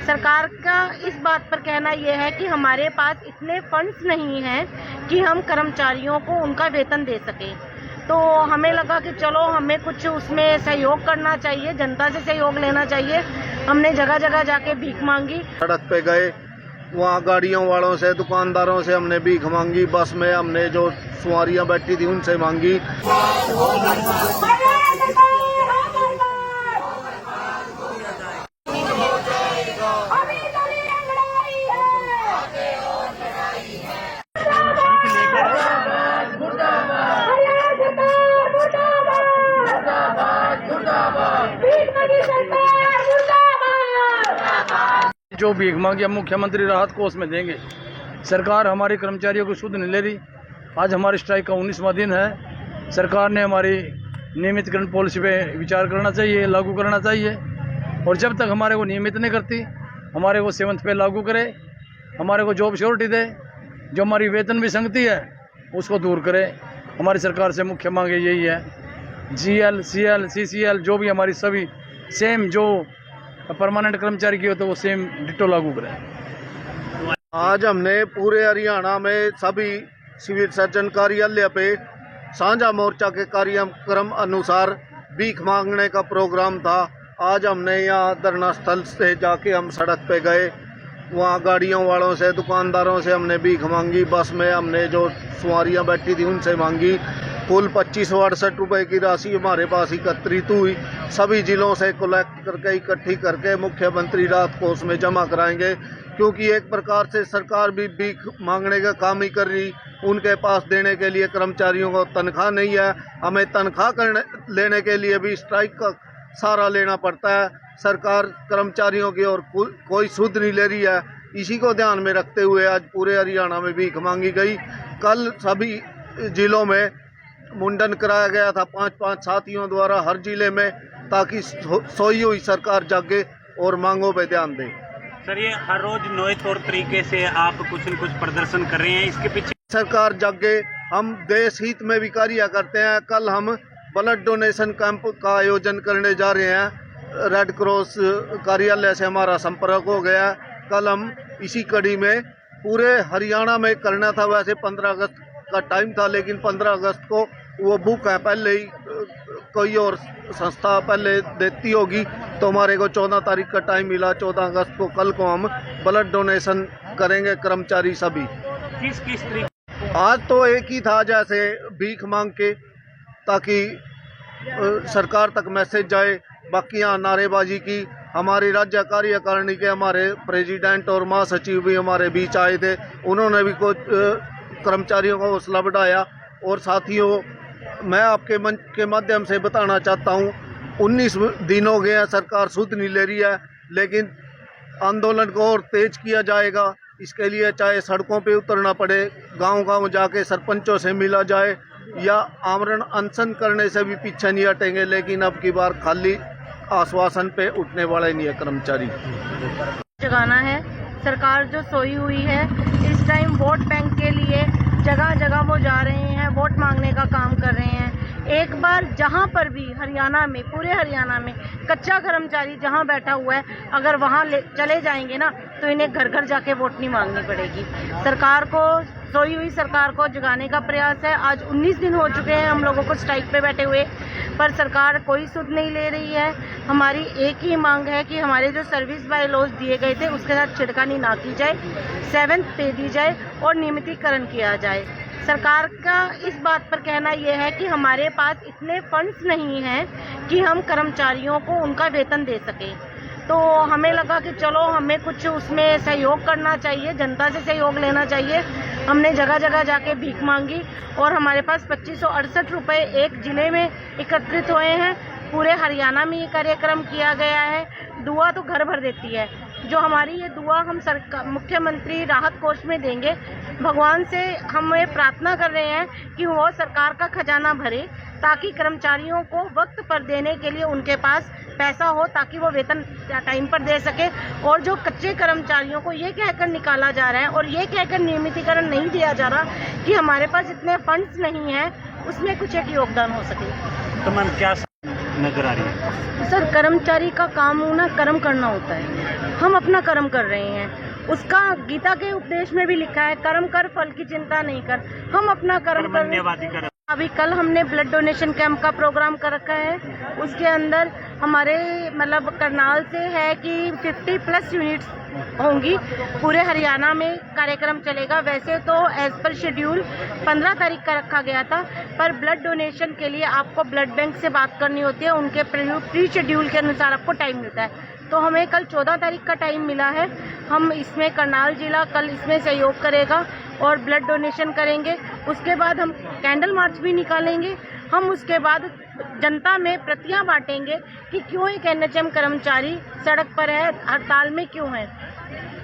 सरकार का इस बात पर कहना यह है कि हमारे पास इतने फंड्स नहीं हैं कि हम कर्मचारियों को उनका वेतन दे सकें। तो हमें लगा कि चलो हमें कुछ उसमें सहयोग करना चाहिए, जनता से सहयोग लेना चाहिए। हमने जगह जगह जाके भीख मांगी, सड़क पे गए, वहाँ गाड़ियों वालों से, दुकानदारों से हमने भीख मांगी, बस में हमने जो सवारियाँ बैठी थी उनसे मांगी। जो भीख मांगी हम मुख्यमंत्री राहत कोष में देंगे। सरकार हमारे कर्मचारियों को शुद्ध नहीं ले रही। आज हमारे स्ट्राइक का 19वां दिन है। सरकार ने हमारी नियमितकरण पॉलिसी पे विचार करना चाहिए, लागू करना चाहिए, और जब तक हमारे को नियमित नहीं करती, हमारे को 7th पे लागू करे, हमारे को जॉब सिक्योरिटी दे, जो हमारी वेतन विसंगति है उसको दूर करे। हमारी सरकार से मुख्य मांगे यही है। GL, CL, CCL जो भी हमारी सभी सेम, जो परमानेंट कर्मचारी की हो तो वो सेम डिटो लागू करें। आज हमने पूरे हरियाणा में सभी सिविल सर्जन कार्यालय पे साझा मोर्चा के कार्यक्रम अनुसार भीख मांगने का प्रोग्राम था। आज हमने यहाँ धरना स्थल से जाके हम सड़क पे गए, वहाँ गाड़ियों वालों से, दुकानदारों से हमने भीख मांगी, बस में हमने जो सवारियाँ बैठी थी उनसे मांगी। कुल 2568 रुपये की राशि हमारे पास एकत्रित हुई। सभी जिलों से कलेक्ट करके इकट्ठी करके मुख्यमंत्री राहत कोष में जमा कराएंगे, क्योंकि एक प्रकार से सरकार भी भीख मांगने का काम ही कर रही। उनके पास देने के लिए कर्मचारियों को तनख्वाह नहीं है, हमें तनख्वाह लेने के लिए भी स्ट्राइक का सहारा लेना पड़ता है। सरकार कर्मचारियों की और कोई सुध नहीं ले रही है। इसी को ध्यान में रखते हुए आज पूरे हरियाणा में भीख मांगी गई। कल सभी जिलों में मुंडन कराया गया था 5-5 साथियों द्वारा हर जिले में, ताकि सोई हुई सरकार जागे और मांगों पे ध्यान दे। सर, ये हर रोज नए तौर तरीके से आप कुछ न कुछ प्रदर्शन कर रहे हैं, इसके पीछे सरकार जागे। हम देश हित में भी कार्य करते हैं। कल हम ब्लड डोनेशन कैंप का आयोजन करने जा रहे हैं। रेड क्रॉस कार्यालय से हमारा संपर्क हो गया। कल हम इसी कड़ी में पूरे हरियाणा में करना था। वैसे 15 अगस्त का टाइम था, लेकिन 15 अगस्त को वो बुक है पहले ही, कोई और संस्था पहले देती होगी, तो हमारे को 14 तारीख का टाइम मिला। 14 अगस्त को कल को हम ब्लड डोनेशन करेंगे कर्मचारी सभी। किस तरीके? आज तो एक ही था, जैसे भीख मांग के, ताकि सरकार तक मैसेज जाए। बाकी यहाँ नारेबाजी की। हमारी राज्य कार्यकारिणी के हमारे प्रेसिडेंट और महासचिव भी हमारे बीच आए थे। उन्होंने भी कुछ कर्मचारियों का हौसला बढ़ाया। और साथियों, मैं आपके मंच के माध्यम से बताना चाहता हूँ, 19 दिन हो गए हैं, सरकार सुध नहीं ले रही है, लेकिन आंदोलन को और तेज किया जाएगा। इसके लिए चाहे सड़कों पे उतरना पड़े, गांव-गांव जाके सरपंचों से मिला जाए, या आमरण अनशन करने से भी पीछे नहीं हटेंगे। लेकिन अब की बार खाली आश्वासन पे उठने वाले नहीं है कर्मचारी। जगाना है। सरकार जो सोई हुई है, इस टाइम वोट बैंक के लिए जगह जगह वो जा रहे हैं, वोट मांगने का काम कर रहे हैं। एक बार जहां पर भी हरियाणा में, पूरे हरियाणा में कच्चा कर्मचारी जहां बैठा हुआ है, अगर वहां चले जाएंगे ना, तो इन्हें घर घर जाके वोट नहीं मांगनी पड़ेगी। सरकार को, सोई हुई सरकार को जगाने का प्रयास है। आज 19 दिन हो चुके हैं हम लोगों को स्ट्राइक पे बैठे हुए, पर सरकार कोई सुध नहीं ले रही है। हमारी एक ही मांग है कि हमारे जो सर्विस बाय लॉज दिए गए थे उसके साथ छिड़कानी ना की जाए, 7th पे दी जाए और नियमितीकरण किया जाए। सरकार का इस बात पर कहना यह है कि हमारे पास इतने फंड्स नहीं हैं कि हम कर्मचारियों को उनका वेतन दे सकें। तो हमें लगा कि चलो हमें कुछ उसमें सहयोग करना चाहिए, जनता से सहयोग लेना चाहिए। हमने जगह जगह जाके भीख मांगी और हमारे पास 2568 रुपये एक जिले में एकत्रित हुए हैं। पूरे हरियाणा में ये कार्यक्रम किया गया है। दुआ तो घर भर देती है। जो हमारी ये दुआ हम मुख्यमंत्री राहत कोष में देंगे। भगवान से हम ये प्रार्थना कर रहे हैं कि वो सरकार का खजाना भरे, ताकि कर्मचारियों को वक्त पर देने के लिए उनके पास पैसा हो, ताकि वो वेतन टाइम पर दे सके। और जो कच्चे कर्मचारियों को ये कहकर निकाला जा रहा है और ये कहकर नियमितीकरण नहीं दिया जा रहा कि हमारे पास इतने फंड्स नहीं हैं, उसमें कुछ एक योगदान हो सके। तो मैम क्या नजर आ रही है? सर, कर्मचारी का काम होना कर्म करना होता है। हम अपना कर्म कर रहे हैं। उसका गीता के उपदेश में भी लिखा है, कर्म कर फल की चिंता नहीं कर। हम अपना कर्म कर रहे हैं। अभी कल हमने ब्लड डोनेशन कैंप का प्रोग्राम कर रखा है। उसके अंदर हमारे मतलब करनाल से है कि 50+ यूनिट्स होंगी। पूरे हरियाणा में कार्यक्रम चलेगा। वैसे तो एज पर शेड्यूल 15 तारीख का रखा गया था, पर ब्लड डोनेशन के लिए आपको ब्लड बैंक से बात करनी होती है। उनके प्री शेड्यूल के अनुसार आपको टाइम मिलता है। तो हमें कल 14 तारीख का टाइम मिला है। हम इसमें करनाल जिला कल इसमें सहयोग करेगा और ब्लड डोनेशन करेंगे। उसके बाद हम कैंडल मार्च भी निकालेंगे। हम उसके बाद जनता में प्रतियां बांटेंगे कि क्यों एक एनएचएम कर्मचारी सड़क पर है, हड़ताल में क्यों है।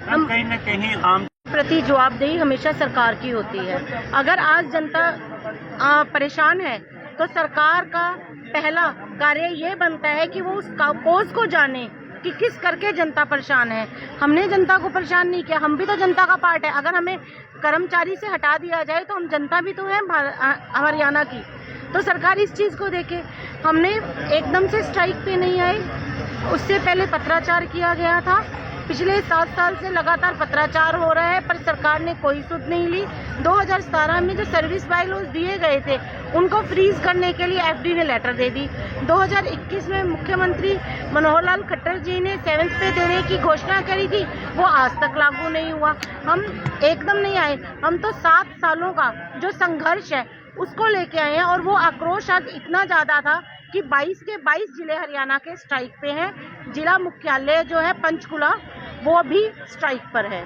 हम कहीं न कहीं आम प्रति जवाबदेही हमेशा सरकार की होती है। अगर आज जनता परेशान है तो सरकार का पहला कार्य ये बनता है कि वो उस कोस को जाने कि किस करके जनता परेशान है। हमने जनता को परेशान नहीं किया, हम भी तो जनता का पार्ट है। अगर हमें कर्मचारी से हटा दिया जाए तो हम जनता भी तो हैं हरियाणा की। तो सरकार इस चीज़ को देखे। हमने एकदम से स्ट्राइक पे नहीं आए, उससे पहले पत्राचार किया गया था। पिछले 7 साल से लगातार पत्राचार हो रहा है, पर सरकार ने कोई सुध नहीं ली। 2017 में जो सर्विस बायलॉज दिए गए थे उनको फ्रीज करने के लिए एफडी ने लेटर दे दी। 2021 में मुख्यमंत्री मनोहर लाल खट्टर जी ने 7th पे देने की घोषणा करी थी, वो आज तक लागू नहीं हुआ। हम एकदम नहीं आए, हम तो 7 सालों का जो संघर्ष है उसको लेके आए हैं। और वो आक्रोश आज इतना ज़्यादा था कि 22 के 22 जिले हरियाणा के स्ट्राइक पे हैं। जिला मुख्यालय जो है पंचकुला वो भी स्ट्राइक पर है।